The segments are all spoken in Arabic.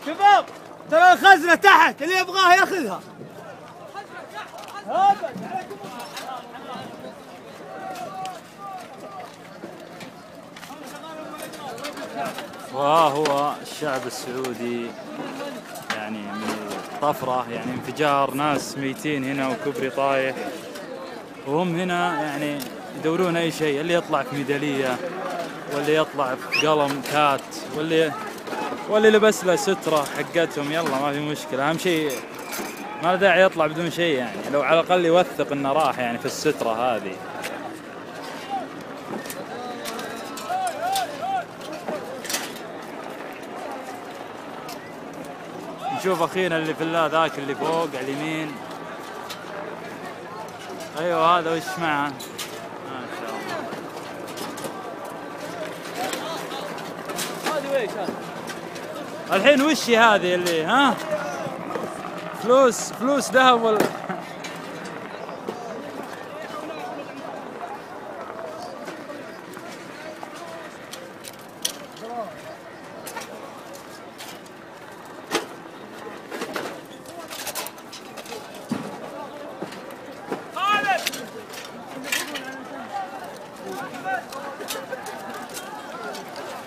شباب ترى الخزنة تحت، اللي يبغاها ياخذها. وهو الشعب السعودي يعني من الطفرة، يعني انفجار، ناس ميتين هنا وكبري طايح، وهم هنا يعني يدورون أي شيء، اللي يطلع في ميدالية واللي يطلع في قلم كات واللي لبس له سترة حقتهم. يلا ما في مشكلة، أهم شيء ما له داعي يطلع بدون شيء، يعني لو على الأقل يوثق إنه راح يعني في السترة هذه. نشوف أخينا اللي في الله ذاك اللي فوق على اليمين. أيوه هذا وش معه؟ ما شاء الله. هذه ويش هذا؟ الحين وش هذه اللي ها؟ فلوس ذهب ولا؟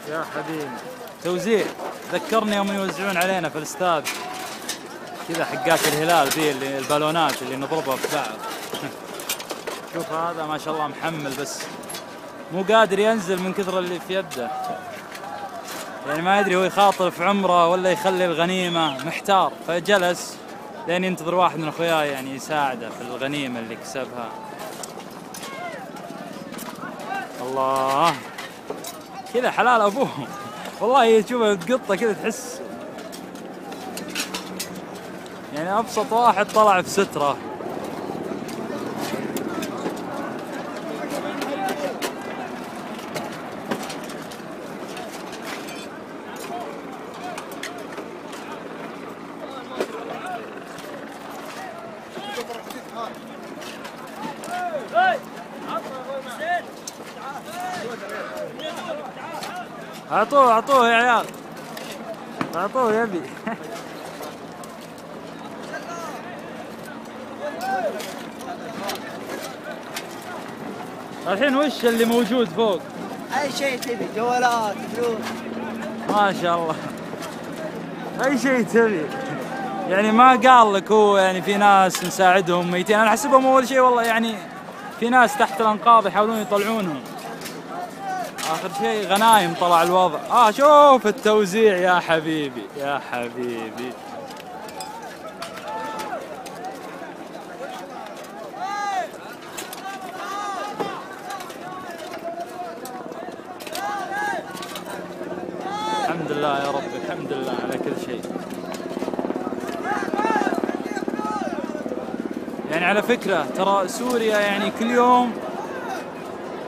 يا حبيبي توزيع، ذكرني يوم يوزعون علينا في الاستاد كذا حقات الهلال ذي اللي البالونات اللي نضربها في بعض. شوف هذا ما شاء الله محمل، بس مو قادر ينزل من كثر اللي في يده، يعني ما يدري هو يخاطر في عمره ولا يخلي الغنيمة، محتار، فجلس لين ينتظر واحد من اخوياه يعني يساعده في الغنيمة اللي كسبها. الله كذا حلال ابوه والله، تشوفه تقطه كذا تحس يعني ابسط واحد طلع في سترة. اعطوه يا عيال، اعطوه يبي. الحين وش اللي موجود فوق؟ اي شيء تبي، جوالات، فلوس، ما شاء الله اي شيء تبي. يعني ما قال لك هو يعني في ناس نساعدهم ميتين، انا احسبهم اول شيء والله يعني في ناس تحت الانقاض يحاولون يطلعونهم، اخر شيء غنايم طلع الوضع. شوف التوزيع يا حبيبي يا حبيبي. الحمد لله يا رب، الحمد لله على كل شيء. يعني على فكرة ترى سوريا يعني كل يوم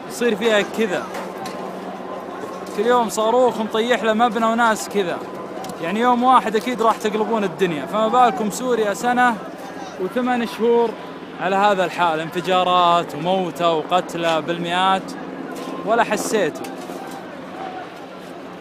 يصير فيها كذا، كل يوم صاروخ مطيح له مبنى وناس كذا، يعني يوم واحد اكيد راح تقلبون الدنيا، فما بالكم سوريا سنة و8 شهور على هذا الحال، انفجارات وموتى وقتلى بالمئات ولا حسيتوا.